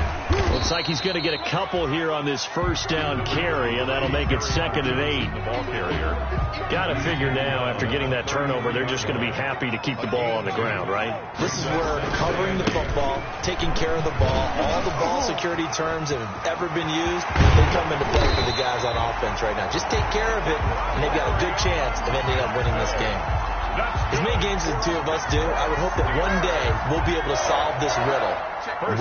Speaker 2: Looks like he's going to get a couple here on this first down carry, and that'll make it 2nd and 8.
Speaker 3: The ball carrier.
Speaker 2: Got to figure now, after getting that turnover, they're just going to be happy to keep the ball on the ground, right?
Speaker 4: This is where covering the football, taking care of the ball, all the ball security terms that have ever been used, they come into play for the guys on offense right now. Just take care of it, and they've got a good chance of ending up winning this game. As many games as the two of us do, I would hope that one day we'll be able to solve this riddle.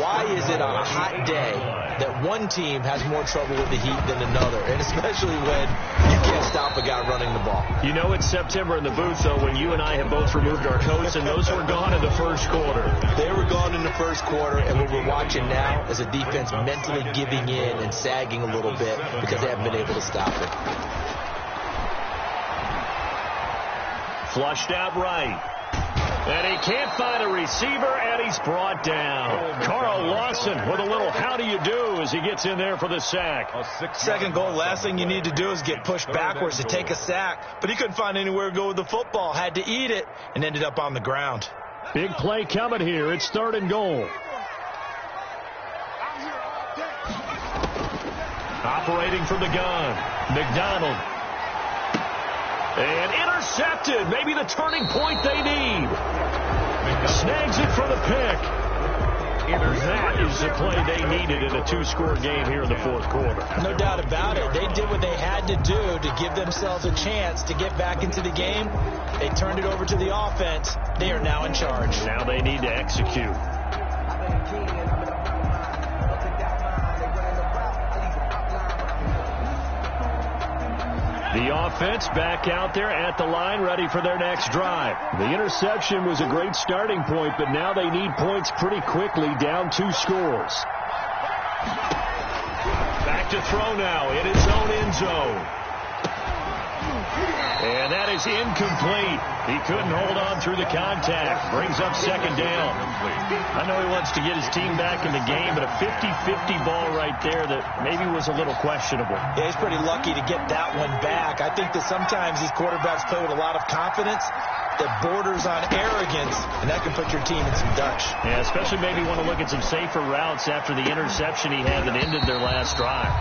Speaker 4: Why is it on a hot day that one team has more trouble with the heat than another, and especially when you can't stop a guy running the ball?
Speaker 2: You know it's September in the booth, though, when you and I have both removed our coats, and those were gone in the first quarter.
Speaker 4: They were gone in the first quarter, and what we're watching now is a defense mentally giving in and sagging a little bit because they haven't been able to stop it.
Speaker 2: Flushed out right. And he can't find a receiver, and he's brought down. Carl Lawson with a little how do you do as he gets in there for the sack.
Speaker 4: Second goal, last thing you need to do is get pushed backwards to take a sack. But he couldn't find anywhere to go with the football. Had to eat it and ended up on the ground.
Speaker 2: Big play coming here. It's 3rd and goal. Operating from the gun, McDonald. And intercepted. Maybe the turning point they need. Snags it for the pick. That is the play they needed in a 2-score game here in the fourth quarter.
Speaker 4: No doubt about it. They did what they had to do to give themselves a chance to get back into the game. They turned it over to the offense. They are now in charge.
Speaker 2: Now they need to execute. The offense back out there at the line, ready for their next drive. The interception was a great starting point, but now they need points pretty quickly, down 2 scores. Back to throw now in his own end zone. And that is incomplete. He couldn't hold on through the contact. Brings up 2nd down. I know he wants to get his team back in the game, but a 50-50 ball right there that maybe was a little questionable.
Speaker 4: Yeah, he's pretty lucky to get that one back. I think that sometimes these quarterbacks play with a lot of confidence that borders on arrogance, and that can put your team in some Dutch.
Speaker 2: Yeah, especially maybe want to look at some safer routes after the interception he had that ended their last drive.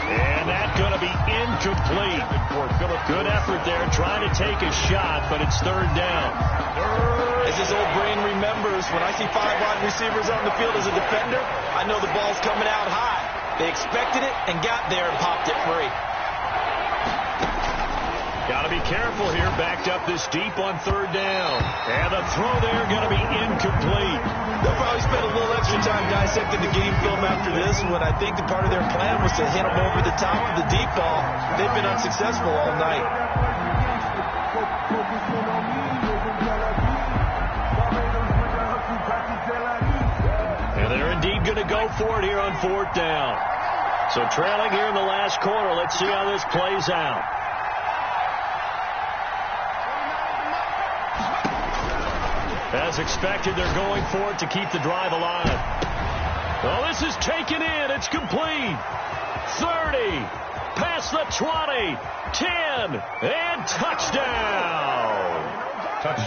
Speaker 2: And that's going to be incomplete. Good effort there, trying to take a shot, but it's 3rd down.
Speaker 4: As his old brain remembers, when I see 5 wide receivers on the field as a defender, I know the ball's coming out high. They expected it and got there and popped it free.
Speaker 2: Got to be careful here, backed up this deep on 3rd down. And the throw there going to be incomplete.
Speaker 4: They'll probably spend a little extra time dissecting the game film after this one. I think that part of their plan was to hit them over the top of the deep ball. They've been unsuccessful all night.
Speaker 2: And they're indeed going to go for it here on 4th down. So trailing here in the last quarter. Let's see how this plays out. As expected, they're going for it to keep the drive alive. Well, this is taken in. It's complete. 30, past the 20, 10, and touchdown.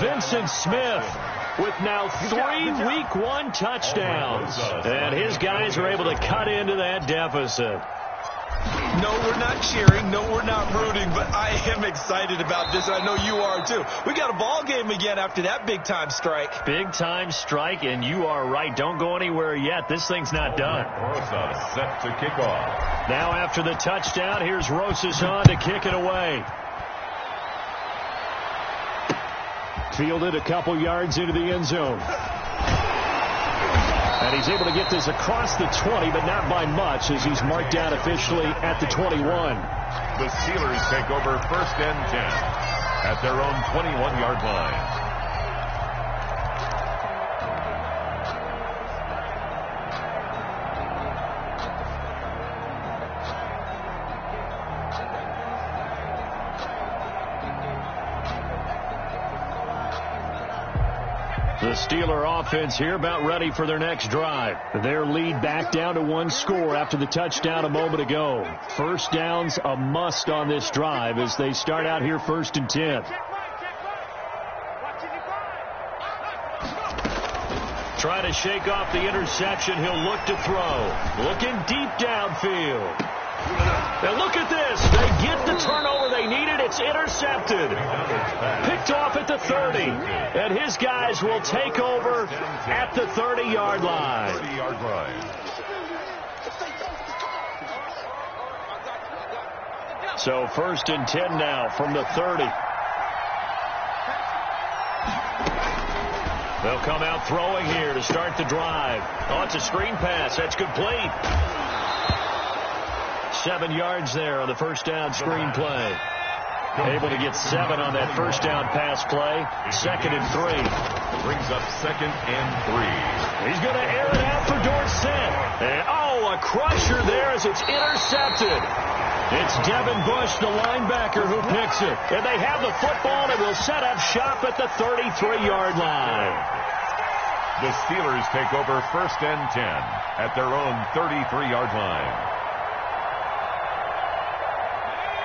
Speaker 2: Vincent Smith with now 3 Week 1 touchdowns. And his guys are able to cut into that deficit.
Speaker 4: No, we're not cheering. No, we're not rooting, but I am excited about this. I know you are, too. We got a ball game again after that big-time strike.
Speaker 2: Big-time strike, and you are right. Don't go anywhere yet. This thing's not done.
Speaker 3: Rosa set to kick off.
Speaker 2: Now after the touchdown, here's Rosas on to kick it away. Fielded a couple yards into the end zone. And he's able to get this across the 20, but not by much, as he's marked down officially at the 21.
Speaker 3: The Steelers take over 1st and 10 at their own 21-yard line.
Speaker 2: The Steeler offense here about ready for their next drive. Their lead back down to 1 score after the touchdown a moment ago. First downs a must on this drive as they start out here 1st and 10. Try to shake off the interception. He'll look to throw. Looking deep downfield. Now look at this. They get the turnover they needed. It's intercepted. Picked off at the 30. And his guys will take over at the 30-yard line.
Speaker 3: 30-yard line.
Speaker 2: So 1st and 10 now from the 30. They'll come out throwing here to start the drive. Oh, it's a screen pass. That's complete. 7 yards there on the first down screen play. Able to get 7 on that first down pass play. 2nd and 3.
Speaker 3: Brings up 2nd and 3.
Speaker 2: He's going to air it out for Dorsett. And, a crusher there as it's intercepted. It's Devin Bush, the linebacker, who picks it. And they have the football and will set up shop at the 33-yard line.
Speaker 3: The Steelers take over 1st and 10 at their own 33-yard line.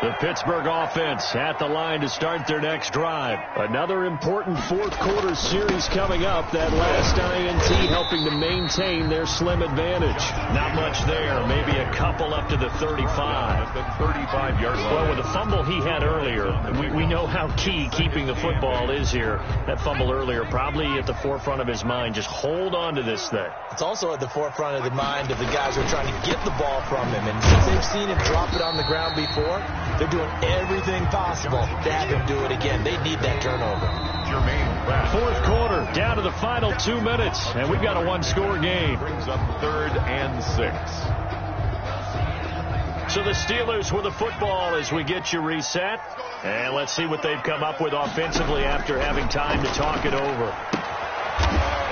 Speaker 2: The Pittsburgh offense at the line to start their next drive. Another important 4th quarter series coming up. That last INT helping to maintain their slim advantage. Not much there. Maybe a couple up to the 35.
Speaker 3: At the 35-yard line.
Speaker 2: Well, with the fumble he had earlier, we know how key keeping the football is here. That fumble earlier probably at the forefront of his mind. Just hold on to this thing.
Speaker 4: It's also at the forefront of the mind of the guys who are trying to get the ball from him. And since they've seen him drop it on the ground before, they're doing everything possible to have him do it again. They need that turnover.
Speaker 2: 4th quarter, down to the final 2 minutes, and we've got a 1-score game.
Speaker 3: Brings up 3rd and 6.
Speaker 2: So the Steelers with the football as we get you reset. And let's see what they've come up with offensively after having time to talk it over.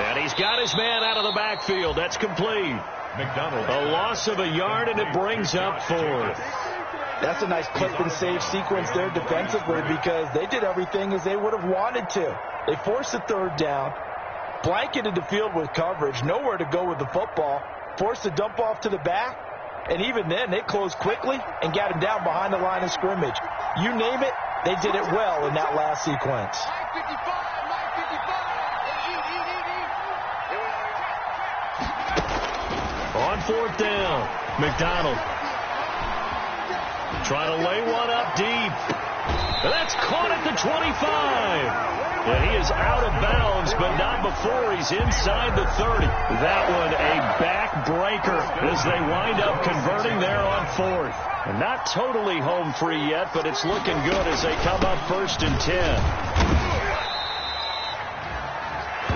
Speaker 2: And he's got his man out of the backfield. That's complete.
Speaker 3: McDonald.
Speaker 2: A loss of a yard, and it brings up 4th.
Speaker 4: That's a nice clip and save sequence there defensively because they did everything as they would have wanted to. They forced the 3rd down, blanketed the field with coverage, nowhere to go with the football, forced the dump off to the back, and even then they closed quickly and got him down behind the line of scrimmage. You name it, they did it well in that last sequence.
Speaker 2: On 4th down, McDonald. Trying to lay one up deep. And that's caught at the 25. And he is out of bounds, but not before he's inside the 30. That one a backbreaker as they wind up converting there on 4th. And not totally home free yet, but it's looking good as they come up 1st and 10.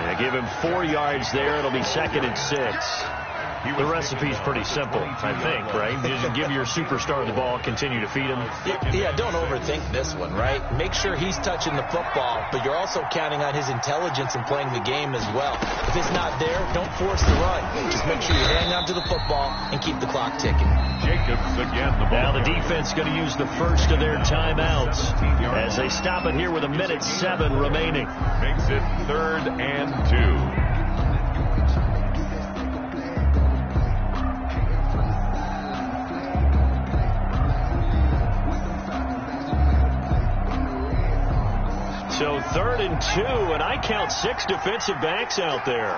Speaker 2: They give him 4 yards there. It'll be 2nd and 6. The recipe's pretty simple, I think, right? Just give your superstar the ball, continue to feed him.
Speaker 4: Yeah, don't overthink this one, right? Make sure he's touching the football, but you're also counting on his intelligence in playing the game as well. If it's not there, don't force the run. Just make sure you hang on to the football and keep the clock ticking.
Speaker 3: Jacobs again.
Speaker 2: Now the defense going to use the first of their timeouts as they stop it here with 1:07 remaining.
Speaker 3: Makes it 3rd and 2.
Speaker 2: So 3rd and 2, and I count 6 defensive backs out there.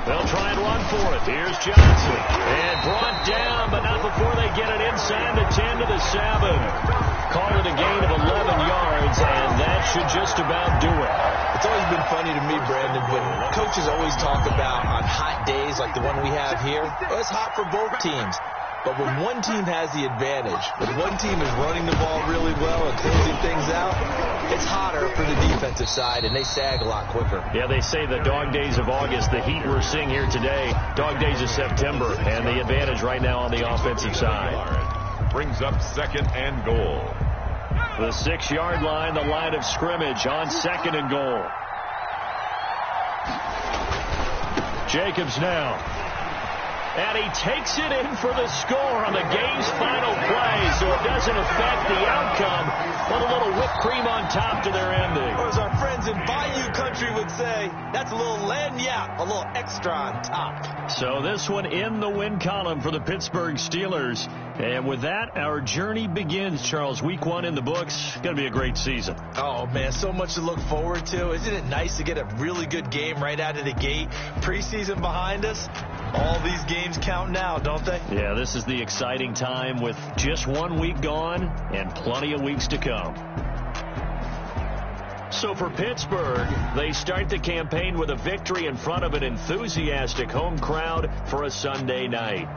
Speaker 2: They'll try and run for it. Here's Johnson. And brought down, but not 7. Call it a gain of 11 yards, and that should just about do it.
Speaker 4: It's always been funny to me, Brandon, when coaches always talk about on hot days like the one we have here, well, it's hot for both teams. But when one team has the advantage, when one team is running the ball really well and closing things out, it's hotter for the defensive side, and they sag a lot quicker.
Speaker 2: Yeah, they say the dog days of August, the heat we're seeing here today, dog days of September, and the advantage right now on the offensive side.
Speaker 3: Brings up 2nd and goal.
Speaker 2: The 6-yard line, the line of scrimmage on 2nd and goal. Jacobs now. And he takes it in for the score on the game's final play, so it doesn't affect the outcome, but a little whipped cream on top to their ending.
Speaker 4: Or as our friends in Bayou Country would say, that's a little lagniappe, a little extra on top.
Speaker 2: So this one in the win column for the Pittsburgh Steelers. And with that, our journey begins, Charles. Week 1 in the books. Going to be a great season.
Speaker 4: Oh, man, so much to look forward to. Isn't it nice to get a really good game right out of the gate? Preseason behind us. All these games count now, don't they?
Speaker 2: Yeah, this is the exciting time with just 1 week gone and plenty of weeks to come. So for Pittsburgh, they start the campaign with a victory in front of an enthusiastic home crowd for a Sunday night.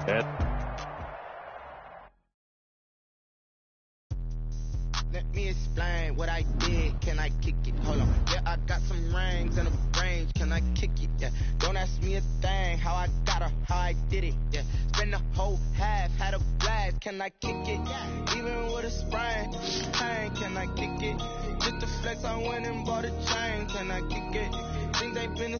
Speaker 6: Let me explain what I did. Can I kick it? Hold on. Yeah, I got some rings and a range. Can I kick it? Yeah. Don't ask me a thing. How I got her, how I did it. Yeah. Spend the whole half, had a blast. Can I kick it? Yeah. Even with a sprain. Pain, can I kick it? Just the flex, I went and bought a chain. Can I kick it? Things ain't been the